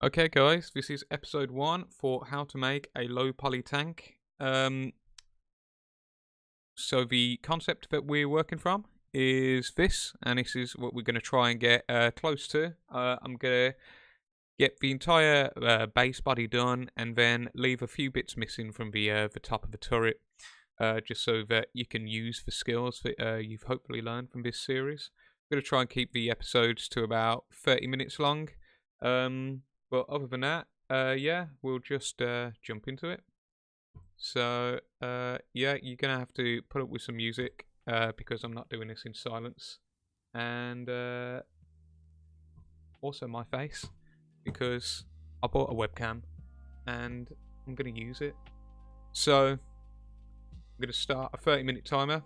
Okay guys, this is episode 1 for how to make a low poly tank. So the concept that we're working from is this, and this is what we're going to try and get close to. I'm going to get the entire base body done and then leave a few bits missing from the top of the turret, just so that you can use the skills that you've hopefully learned from this series. I'm going to try and keep the episodes to about 30 minutes long. But other than that, yeah, we'll just jump into it. So, yeah, you're going to have to put up with some music because I'm not doing this in silence. And also my face, because I bought a webcam and I'm going to use it. So, I'm going to start a 30-minute timer.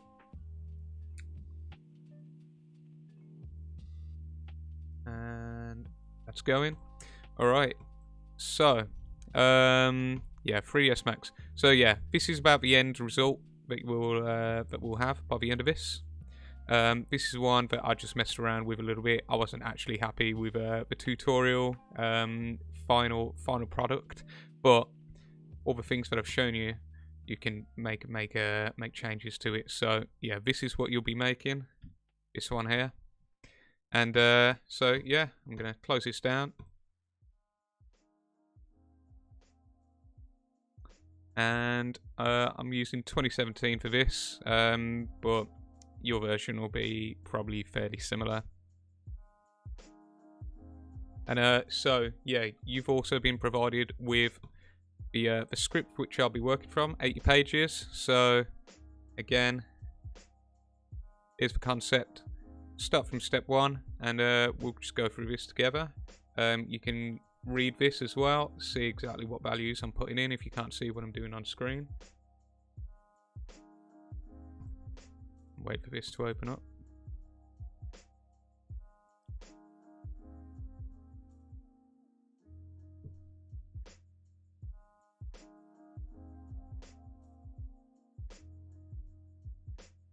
And that's going. Alright, so, yeah, 3ds Max. So yeah, this is about the end result that we'll have by the end of this. This is one that I just messed around with a little bit. I wasn't actually happy with the tutorial final product, but all the things that I've shown you, you can make changes to it. So yeah, this is what you'll be making. This one here, and so yeah, I'm gonna close this down. And I'm using 2017 for this, but your version will be probably fairly similar. And so yeah, you've also been provided with the script which I'll be working from, 80 pages. So again, here's the concept. Start from step 1, and we'll just go through this together. You can read this as well, see exactly what values I'm putting in if you can't see what I'm doing on screen. Wait for this to open up.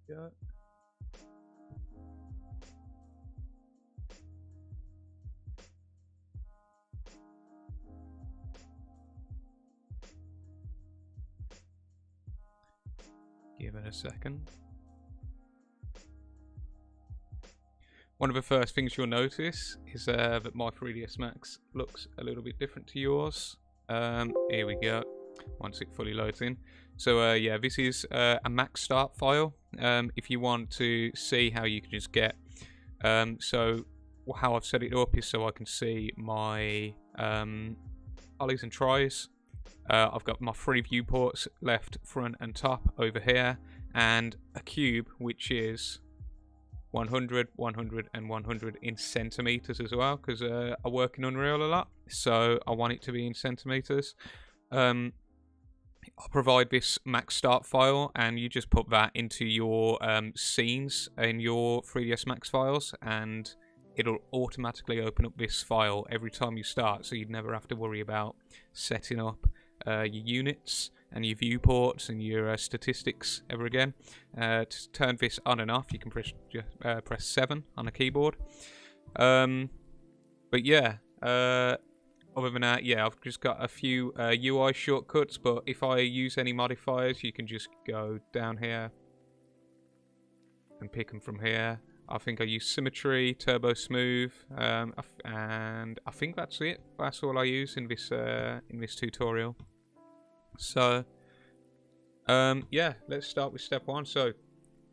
Yeah. Give it a second. One of the first things you'll notice is that my 3ds Max looks a little bit different to yours. Here we go, once it fully loads in. So yeah, this is a max start file. If you want to see how you can just get, so how I've set it up is so I can see my polys and tries. I've got my 3 viewports, left, front and top over here, and a cube which is 100, 100 and 100 in centimeters as well, because I work in Unreal a lot, so I want it to be in centimeters. I'll provide this max start file, and you just put that into your scenes in your 3ds Max files, and it'll automatically open up this file every time you start, so you'd never have to worry about setting up your units and your viewports and your statistics ever again. To turn this on and off, you can press 7 on a keyboard. But yeah, other than that, yeah, I've just got a few UI shortcuts, but if I use any modifiers, you can just go down here and pick them from here. I think I use symmetry, turbo smooth, and I think that's it. That's all I use in this tutorial. So yeah, let's start with step 1. So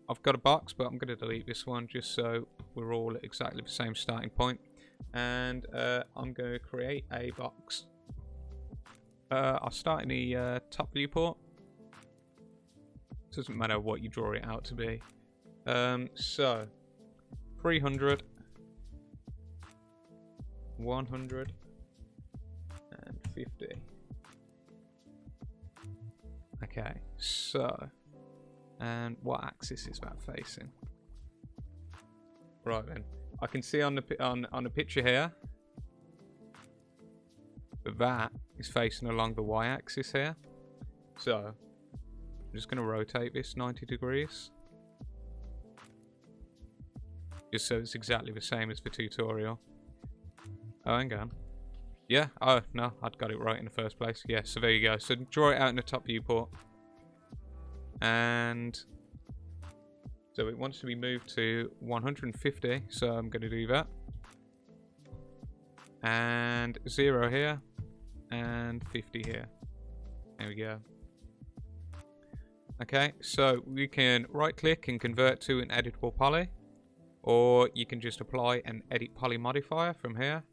I've got a box, but I'm going to delete this one just so we're all at exactly the same starting point. And I'm going to create a box. I'll start in the top viewport. Doesn't matter what you draw it out to be. So 300, 100 and 50. Okay, so, and what axis is that facing? Right then, I can see on the picture here that is facing along the y-axis here. So I'm just going to rotate this 90 degrees. Just so it's exactly the same as the tutorial. Oh, hang on. Yeah, oh no, I'd got it right in the first place. Yeah, so there you go. So draw it out in the top viewport. And so it wants to be moved to 150, so I'm going to do that. And 0 here, and 50 here. There we go. Okay, so we can right click and convert to an editable poly, or you can just apply an edit poly modifier from here.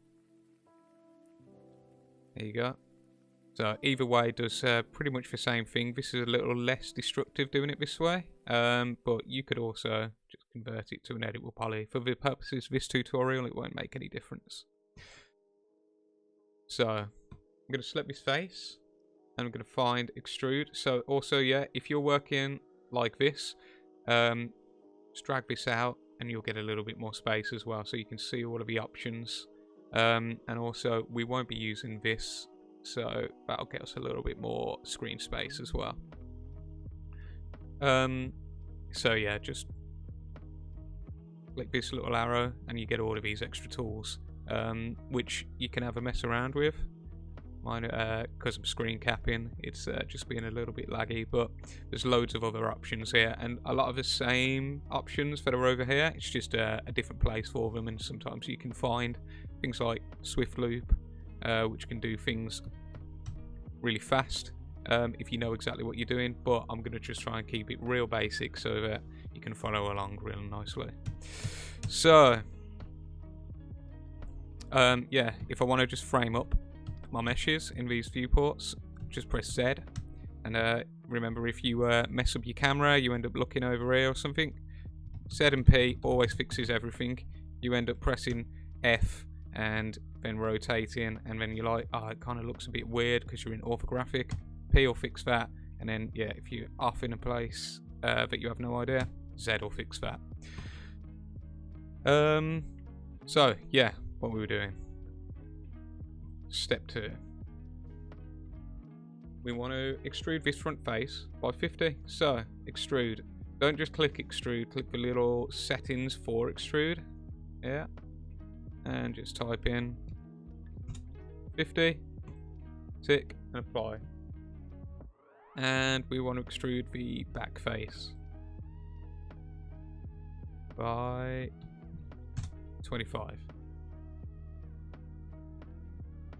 There you go. So either way does pretty much the same thing. This is a little less destructive doing it this way, but you could also just convert it to an editable poly. For the purposes of this tutorial, it won't make any difference. So I'm going to select this face, and I'm going to find extrude. So also, yeah, if you're working like this, just drag this out, and you'll get a little bit more space as well, so you can see all of the options. And also, we won't be using this, so that'll get us a little bit more screen space as well. So yeah, just click this little arrow and you get all of these extra tools, which you can have a mess around with. Mine, because I'm screen capping, it's just being a little bit laggy, but there's loads of other options here, and a lot of the same options that are over here. It's just a different place for them, and sometimes you can find things like Swift Loop, which can do things really fast if you know exactly what you're doing, but I'm going to just try and keep it real basic so that you can follow along real nicely. So yeah, if I want to just frame up my meshes in these viewports, just press Z, and remember, if you mess up your camera, you end up looking over here or something, Z and P always fixes everything. You end up pressing F and then rotating, and then you're like, oh, it kind of looks a bit weird because you're in orthographic. P will fix that, and then yeah, if you're off in a place that you have no idea, Z will fix that. So yeah, what we were doing. Step 2. We want to extrude this front face by 50. So extrude. Don't just click extrude, click the little settings for extrude. Yeah. And just type in 50, tick, and apply. And we want to extrude the back face by 25.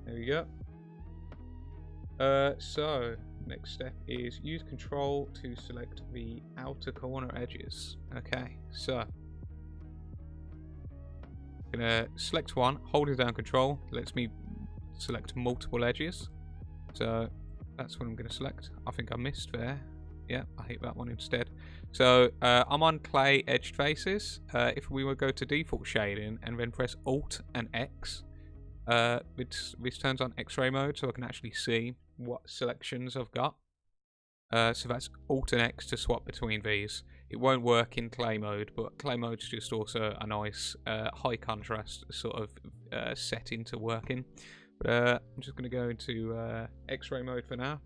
There we go. So next step is use control to select the outer corner edges. Okay, so I'm gonna select one, holding down control lets me select multiple edges. So that's what I'm gonna select. I think I missed there. Yeah, I hit that one instead. So I'm on clay edged faces. If we would go to default shading and then press Alt and X, this turns on X-ray mode, so I can actually see what selections I've got. So that's Alt and X to swap between these. It won't work in clay mode, but clay mode's just also a nice high contrast sort of setting to work in. But I'm just going to go into X-ray mode for now,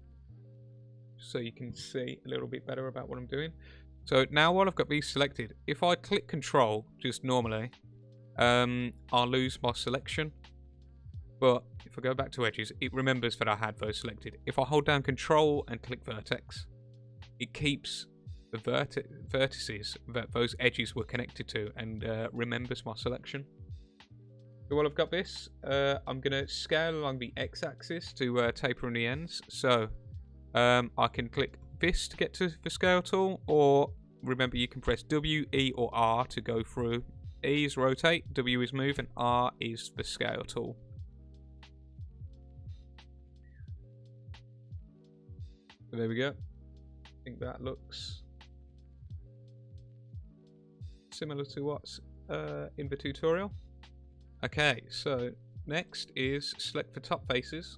so you can see a little bit better about what I'm doing. So now while I've got these selected, if I click Control just normally, I'll lose my selection. But if I go back to edges, it remembers that I had those selected. If I hold down Control and click Vertex, it keeps the vertices that those edges were connected to and remembers my selection. So while I've got this, I'm going to scale along the X-axis to taper in the ends. So I can click this to get to the scale tool, or remember you can press W, E or R to go through. E is rotate, W is move, and R is the scale tool. So there we go. I think that looks similar to what's in the tutorial. Okay, so next is select the top faces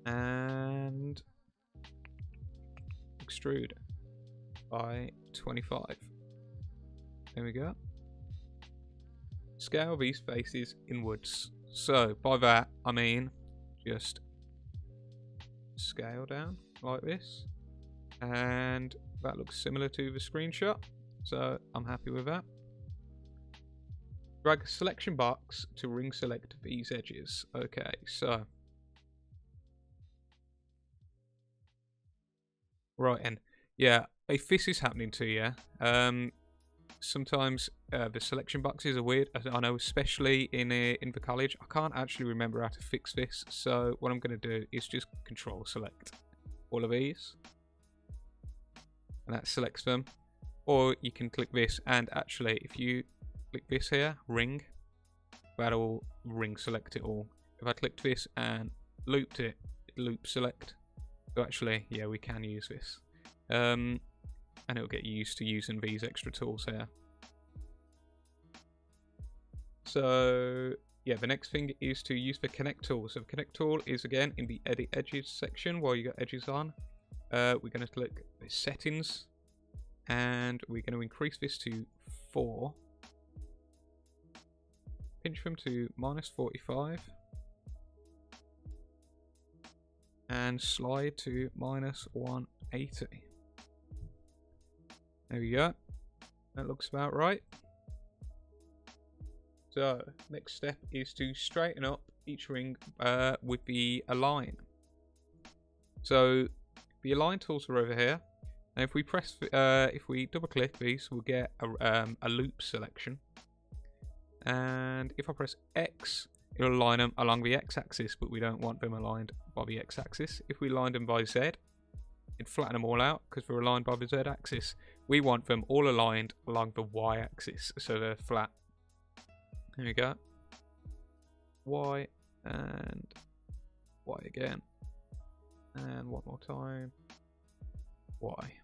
and extrude by 25. There we go. Scale these faces inwards. So by that I mean just scale down like this, and that looks similar to the screenshot, so I'm happy with that. Drag a selection box to ring select these edges. Okay, so. Right, and yeah, if this is happening to you, sometimes the selection boxes are weird. I know, especially in the college, I can't actually remember how to fix this. So what I'm going to do is just Control Select all of these, and that selects them. Or you can click this, and actually, if you click this here, ring, that'll ring select it all. If I clicked this and looped it, loop select. So actually, yeah, we can use this. And it'll get you used to using these extra tools here. So, yeah, the next thing is to use the Connect tool. So the Connect tool is, again, in the Edit Edges section while you got edges on. We're going to click the Settings, and we're going to increase this to 4. Pinch them to -45. And slide to -180. There we go. That looks about right. So, next step is to straighten up each ring with the Align. So, the Align tools are over here. And if we press, if we double click these, we'll get a loop selection. And if I press X, it'll align them along the X-axis, but we don't want them aligned by the X-axis. If we align them by Z, it'd flatten them all out because they're aligned by the Z-axis. We want them all aligned along the Y-axis, so they're flat. There we go. Y and Y again. And one more time. Y.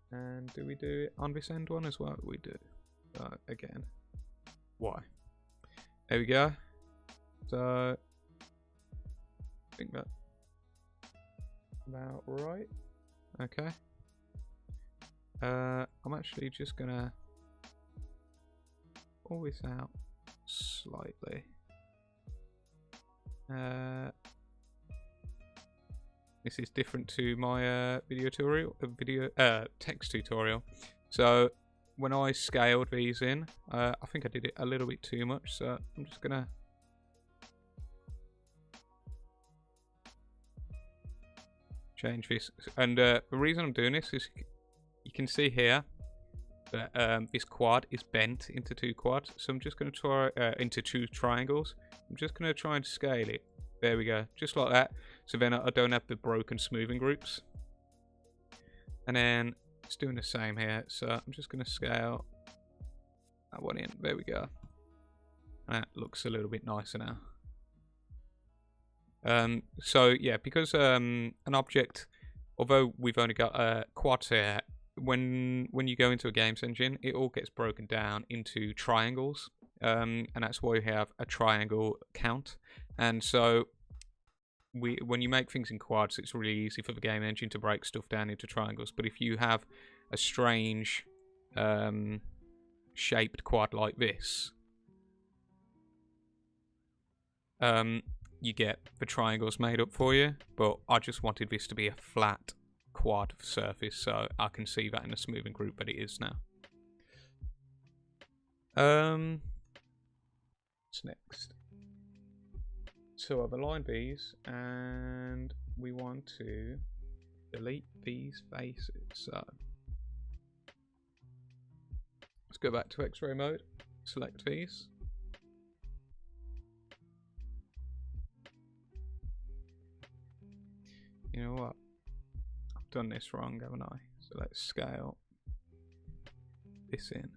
And do we do it on this end one as well? We do. Again. Y. There we go. So, I think that's about right. Okay. I'm actually just gonna pull this out slightly. This is different to my text tutorial. So when I scaled these in, I think I did it a little bit too much. So I'm just gonna change this, and the reason I'm doing this is you can see here that this quad is bent into 2 quads, so I'm just going to try into 2 triangles. I'm just going to try and scale it. There we go, just like that, so then I don't have the broken smoothing groups. And then it's doing the same here, so I'm just going to scale that one in. There we go, and that looks a little bit nicer now. So yeah, because an object, although we've only got quads here, when you go into a games engine, it all gets broken down into triangles, and that's why we have a triangle count. And so when you make things in quads, it's really easy for the game engine to break stuff down into triangles. But if you have a strange shaped quad like this, you get the triangles made up for you. But I just wanted this to be a flat quad surface, so I can see that in the smoothing group, but it is now. What's next? So I've aligned these, and we want to delete these faces. So let's go back to X-ray mode, select these. You know what? I've done this wrong, haven't I? So let's scale this in.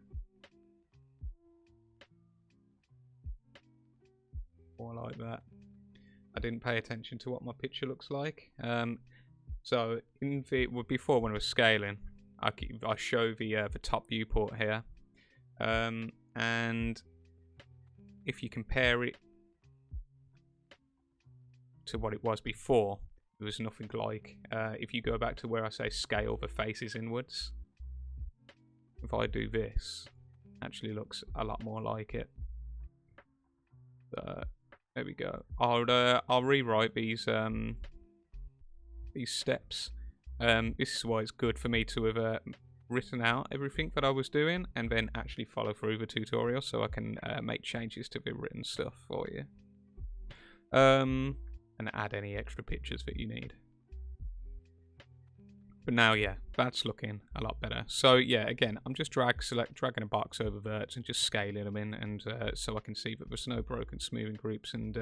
More like that. I didn't pay attention to what my picture looks like. So in the before, when I was scaling, I show the top viewport here, and if you compare it to what it was before, there was nothing like. If you go back to where I say scale the faces inwards, if I do this, it actually looks a lot more like it. There we go. I'll rewrite these steps. This is why it's good for me to have written out everything that I was doing and then actually follow through the tutorial so I can make changes to the written stuff for you. And add any extra pictures that you need. But now, yeah, that's looking a lot better. So, yeah, again, I'm just dragging a box over verts and just scaling them in, and so I can see that there's no broken smoothing groups, and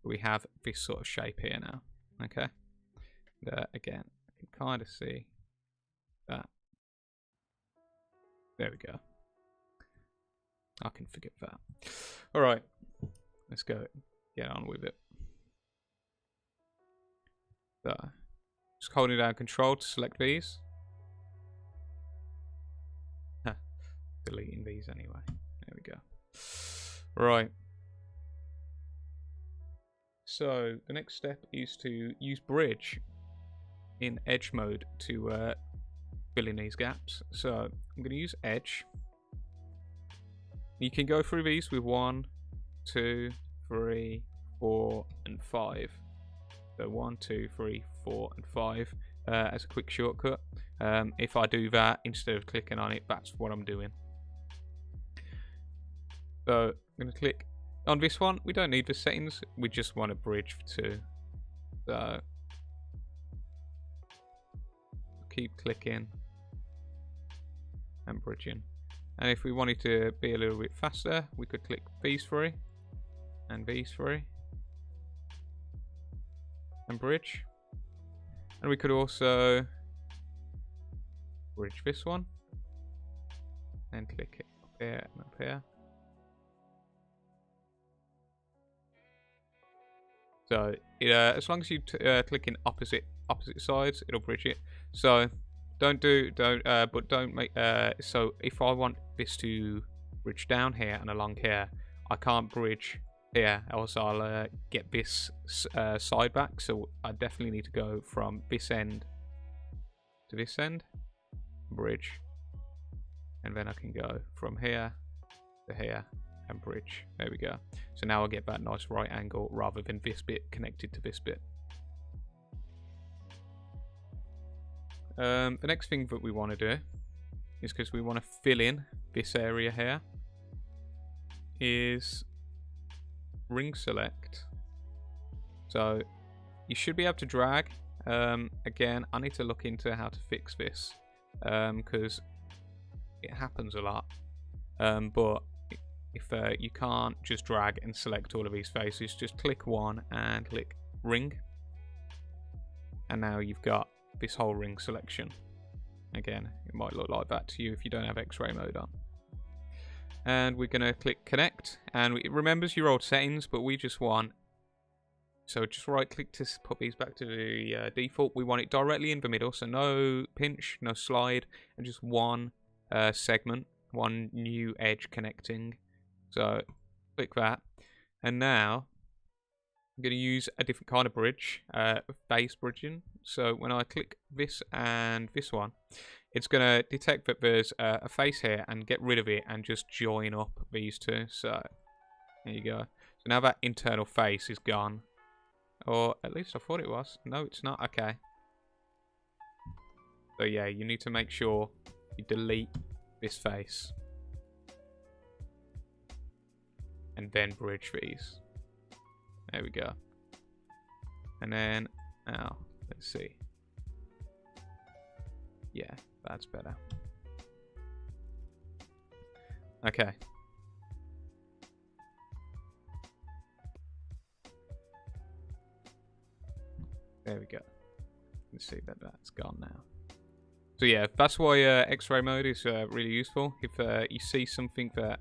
we have this sort of shape here now. Okay. Again, I can kind of see that. There we go. I can forget that. All right, let's go get on with it. So, just holding down Control to select these. Deleting these anyway. There we go. Right. So the next step is to use Bridge in Edge mode to fill in these gaps. So I'm going to use Edge. You can go through these with 1, 2, 3, 4, and 5. So 1, 2, 3, 4, and 5 as a quick shortcut. If I do that instead of clicking on it, that's what I'm doing. So I'm going to click on this one. We don't need the settings. We just want a bridge to. So keep clicking and bridging. And if we wanted to be a little bit faster, we could click these 3 and these 3 and bridge. And we could also bridge this one and click it up here and up here. So as long as you click in opposite sides, it'll bridge it. So don't make. So if I want this to bridge down here and along here, I can't bridge here, else I'll get this side back. So I definitely need to go from this end to this end, bridge, and then I can go from here to here and bridge. There we go. So now I'll get that nice right angle rather than this bit connected to this bit. The next thing that we want to do is, because we want to fill in this area here, is ring select. So you should be able to drag. Again, I need to look into how to fix this because it happens a lot. But if you can't just drag and select all of these faces, just click one and click ring, and now you've got this whole ring selection. Again, it might look like that to you if you don't have X-ray mode on. And we're going to click connect, and it remembers your old settings, but we just want, so just right click to put these back to the default. We want it directly in the middle, so no pinch, no slide, and just one segment, one new edge connecting. So click that, and now I'm going to use a different kind of bridge, base bridging. So when I click this and this one, it's going to detect that there's a face here and get rid of it and just join up these two. So there you go. So now that internal face is gone, or at least I thought it was. No, it's not. Okay. So yeah, you need to make sure you delete this face and then bridge these. There we go. And then now let's see. Yeah, that's better. Okay. There we go. Let's see that that's gone now. So yeah, that's why X-ray mode is really useful. If you see something that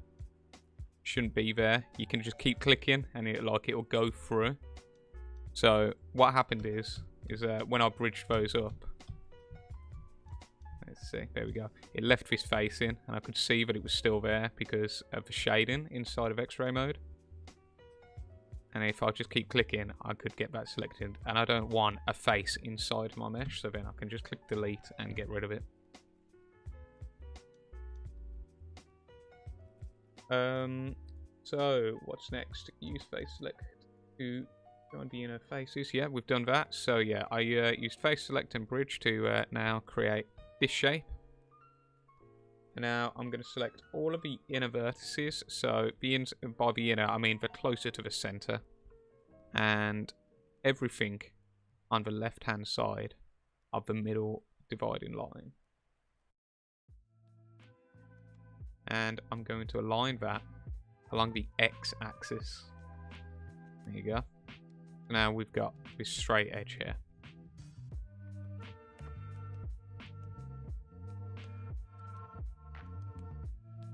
shouldn't be there, you can just keep clicking and it'll go through. So what happened is when I bridged those up, let's see, there we go, it left this face in, and I could see that it was still there because of the shading inside of X-ray mode. And if I just keep clicking, I could get that selected, and I don't want a face inside my mesh, so then I can just click delete and get rid of it. So what's next? Use face select to go on the inner faces. Yeah, we've done that. So yeah, I used face select and bridge to now create this shape. And now I'm going to select all of the inner vertices. So by the inner, I mean the closer to the center. And everything on the left-hand side of the middle dividing line. And I'm going to align that along the x-axis. There you go. Now we've got this straight edge here.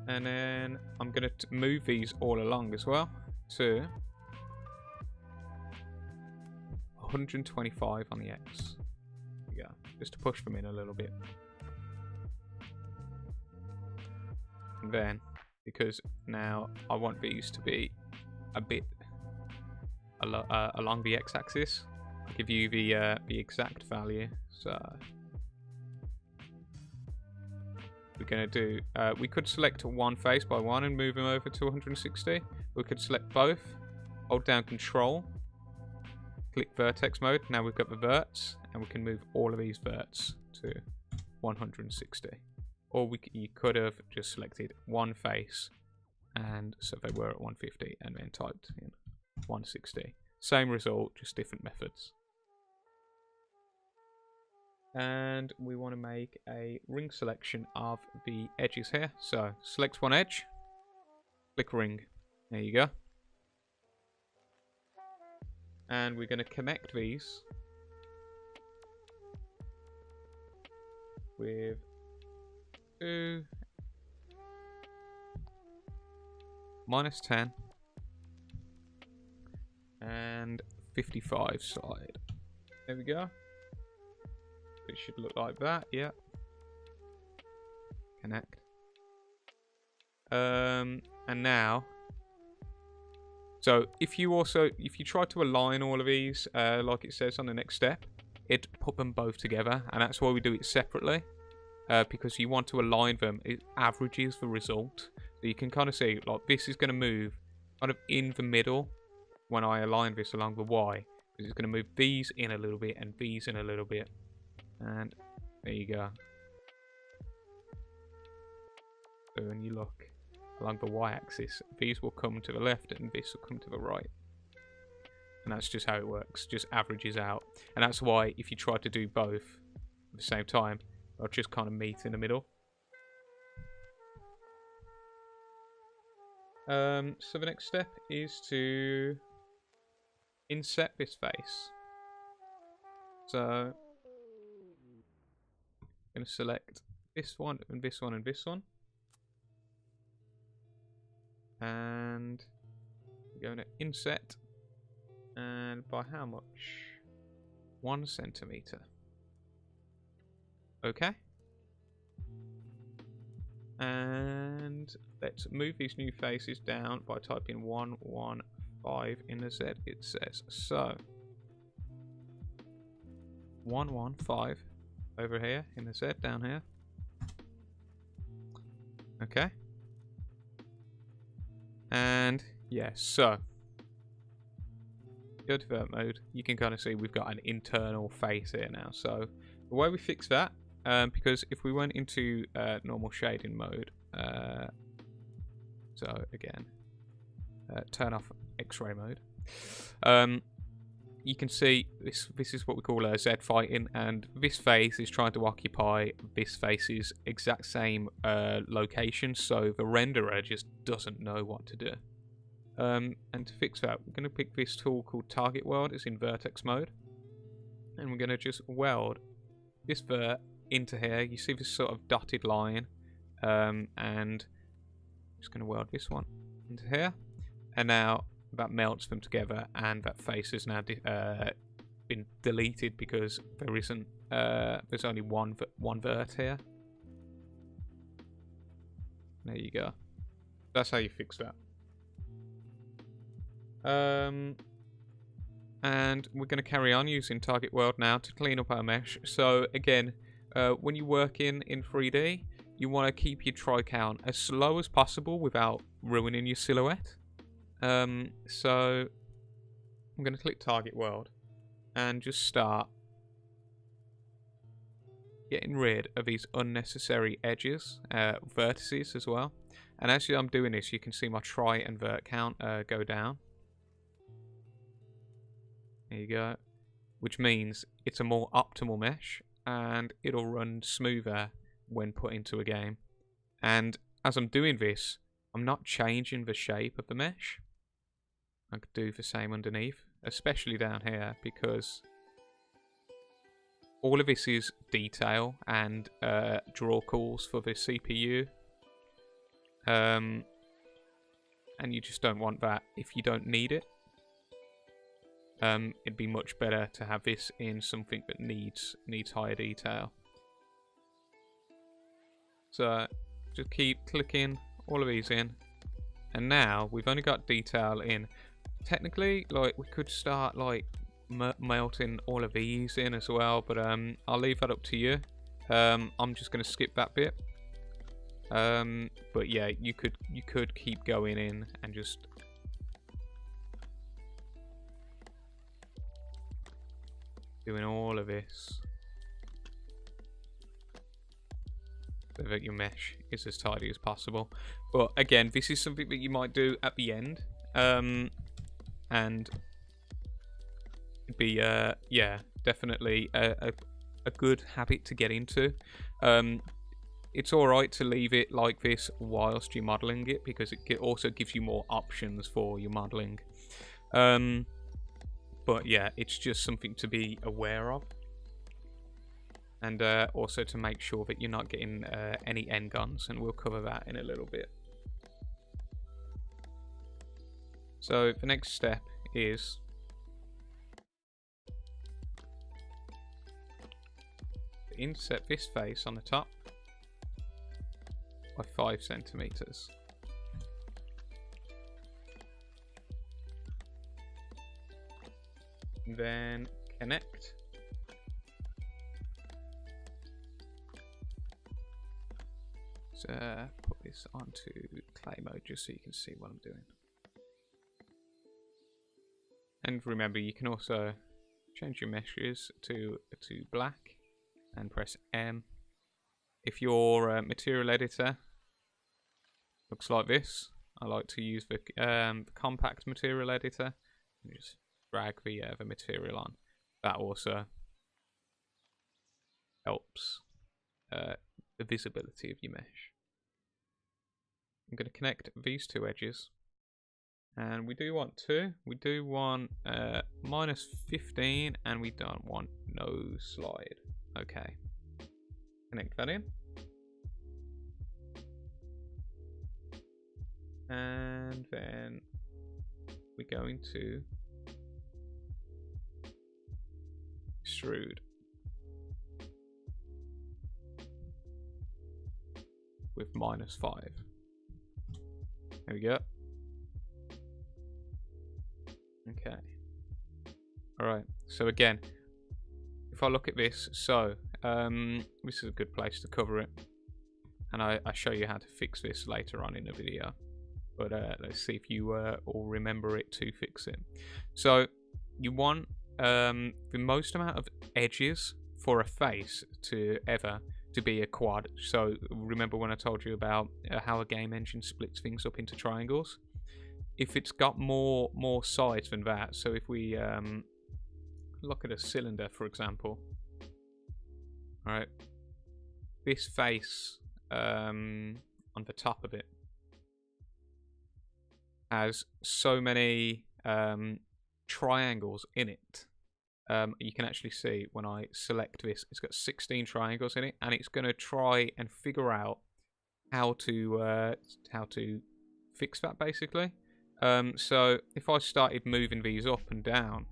And then I'm going to move these all along as well to 125 on the X. There you go. Just to push them in a little bit. And then, because now I want these to be a bit along the X-axis, I'll give you the exact value. So we're going to do, we could select one face by one and move them over to 160. We could select both, hold down Control, click Vertex Mode. Now we've got the verts, and we can move all of these verts to 160. Or you could have just selected one face, and so they were at 150, and then typed in 160. Same result, just different methods. And we want to make a ring selection of the edges here. So select one edge, click ring. There you go. And we're going to connect these with 2 -10 and 55 side. There we go. It should look like that, yeah. Connect. And now, so if you try to align all of these, like it says on the next step, it put them both together, and that's why we do it separately, because you want to align them. It averages the result, so you can kind of see like this is going to move kind of in the middle when I align this along the Y, because it's going to move these in a little bit and these in a little bit. And there you go. So when you look along the y-axis, these will come to the left and this will come to the right. And that's just how it works, just averages out. And that's why if you try to do both at the same time, they'll just kind of meet in the middle. So the next step is to inset this face. So I'm going to select this one and this one and this one, and we're going to inset, and by how much? 1 centimeter. Okay, and let's move these new faces down by typing 115 in the Z. It says so 115 over here in the Z down here. Okay. And yeah, so go to vert mode. You can kind of see we've got an internal face here now. So the way we fix that, because if we went into normal shading mode, so again, turn off X-ray mode. You can see this is what we call a Z fighting, and this face is trying to occupy this face's exact same location, so the renderer just doesn't know what to do. And to fix that, we're going to pick this tool called Target Weld. It's in Vertex Mode, and we're going to just weld this vert into here. You see this sort of dotted line, and I'm just going to weld this one into here, and now that melts them together, and that face has now been deleted because there isn't there's only one vert here. There you go. That's how you fix that. And we're going to carry on using Target Weld now to clean up our mesh. So again, when you work in 3D, you want to keep your try count as slow as possible without ruining your silhouette. So I'm going to click Target Weld and just start getting rid of these unnecessary edges, vertices as well. And as I'm doing this, you can see my try and vert count go down. There you go. Which means it's a more optimal mesh, and it'll run smoother when put into a game. And as I'm doing this, I'm not changing the shape of the mesh. I could do the same underneath, especially down here, because all of this is detail and draw calls for the CPU. And you just don't want that if you don't need it. It'd be much better to have this in something that needs higher detail. So just keep clicking all of these in, and now we've only got detail in. Technically, like, we could start like melting all of these in as well, but I'll leave that up to you. I'm just going to skip that bit. But yeah, you could keep going in and just doing all of this so that your mesh is as tidy as possible. But again, this is something that you might do at the end, and it'd be yeah, definitely a good habit to get into. It's alright to leave it like this whilst you're modelling it, because it also gives you more options for your modelling. But yeah, it's just something to be aware of. And also to make sure that you're not getting any end guns, and we'll cover that in a little bit. So the next step is to inset this face on the top by 5 centimeters. And then connect. So put this onto clay mode just so you can see what I'm doing. And remember, you can also change your meshes to black and press M. If your material editor looks like this, I like to use the compact material editor and just drag the material on. That also helps the visibility of your mesh. I'm going to connect these two edges, and we do want two. We do want -15, and we don't want no slide. Okay, connect that in, and then we're going to extrude with -5. There we go. Okay. Alright, so again, if I look at this, so this is a good place to cover it, and I show you how to fix this later on in the video, but let's see if you all remember it to fix it. So you want the most amount of edges for a face to be a quad. So remember when I told you about how a game engine splits things up into triangles? If it's got more sides than that, so if we look at a cylinder, for example, alright, this face on the top of it has so many triangles in it. You can actually see when I select this, it's got 16 triangles in it, and it's going to try and figure out how to fix that, basically. So if I started moving these up and down,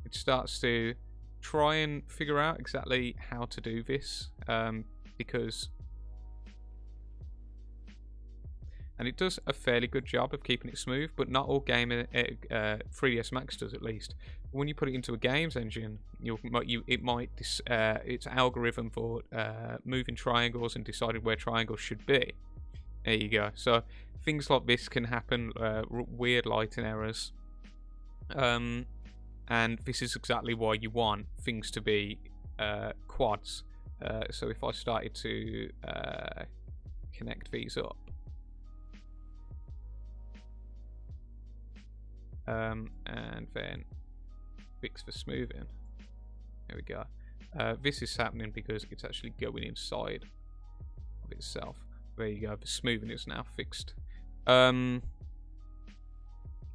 it starts to try and figure out exactly how to do this, because, and it does a fairly good job of keeping it smooth, but not all game 3ds Max does, at least. When you put it into a games engine, its algorithm for moving triangles and deciding where triangles should be. There you go. So things like this can happen, weird lighting errors, and this is exactly why you want things to be quads. So if I started to connect these up, and then fix the smoothing. There we go. This is happening because it's actually going inside of itself. There you go. The smoothing is now fixed. But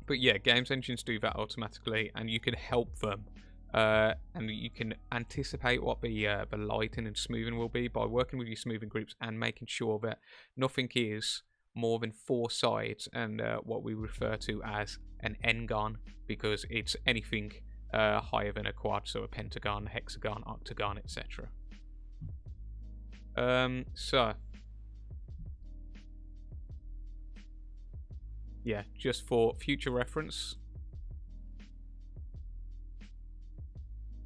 yeah, games engines do that automatically, and you can help them. And you can anticipate what the lighting and smoothing will be by working with your smoothing groups and making sure that nothing is more than 4 sides, and what we refer to as an n-gon, because it's anything higher than a quad, so a pentagon, hexagon, octagon, etc. So yeah, just for future reference,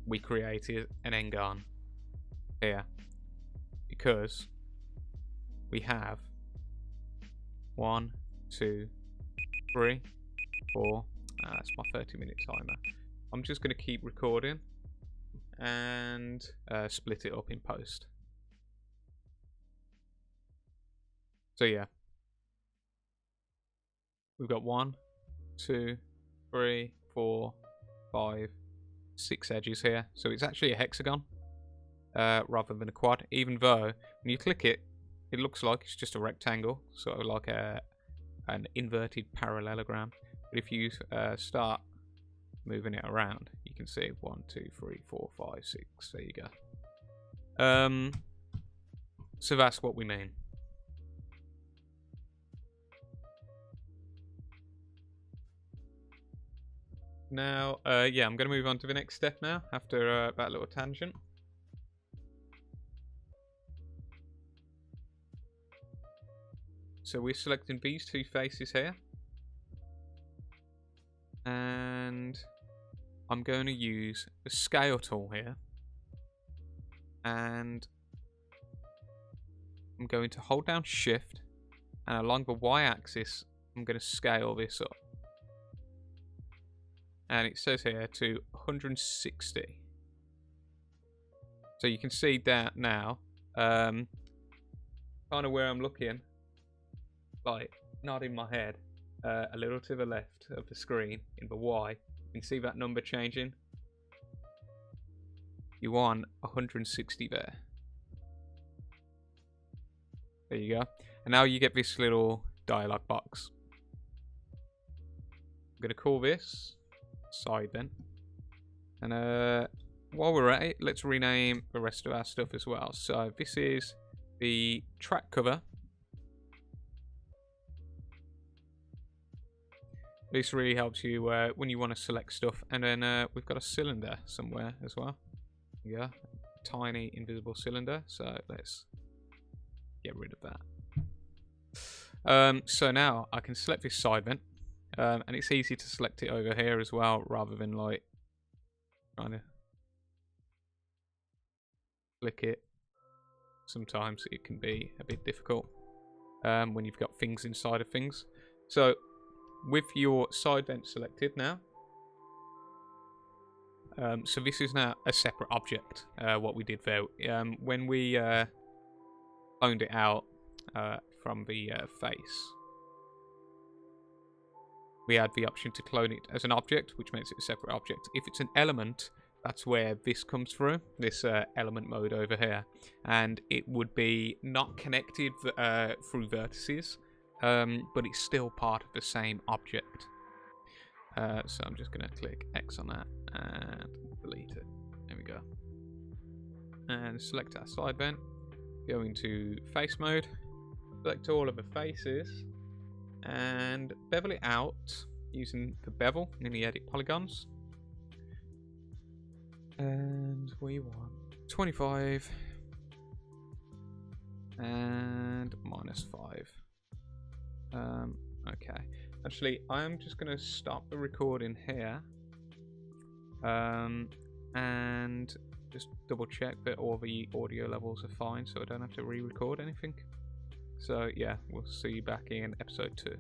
we created an n-gon here because we have 1, 2, 3, 4. That's my 30-minute timer. I'm just going to keep recording and split it up in post. So yeah, we've got 1, 2, 3, 4, 5, 6 edges here. So it's actually a hexagon rather than a quad, even though when you click it, it looks like it's just a rectangle, sort of like an inverted parallelogram. But if you start moving it around, you can see 1, 2, 3, 4, 5, 6. There you go. So that's what we mean. Now, yeah, I'm going to move on to the next step now, after that little tangent. So we're selecting these 2 faces here. And I'm going to use the scale tool here. And I'm going to hold down Shift. And along the Y-axis, I'm going to scale this up. And it says here to 160. So you can see that now. Kind of where I'm looking. Like, not in my head. A little to the left of the screen in the Y. You can see that number changing. You want 160 there. There you go. And now you get this little dialog box. I'm going to call this side then. And while we're at it, let's rename the rest of our stuff as well. So this is the track cover. This really helps you when you want to select stuff. And then we've got a cylinder somewhere as well. Yeah, tiny invisible cylinder. So let's get rid of that. So now I can select this side vent. And it's easy to select it over here as well, rather than like trying to click it. Sometimes it can be a bit difficult when you've got things inside of things. So with your side vent selected now, so this is now a separate object, what we did there. When we cloned it out from the face, we had the option to clone it as an object, which makes it a separate object. If it's an element, that's where this comes through, this element mode over here. And it would be not connected through vertices, but it's still part of the same object. So I'm just going to click X on that and delete it. There we go. And select our side vent. Go into face mode. Select all of the faces. And bevel it out using the bevel in the edit polygons. And we want 25 and -5. Okay. Actually, I'm just going to stop the recording here. And just double check that all the audio levels are fine so I don't have to re-record anything. So yeah, we'll see you back in episode 2.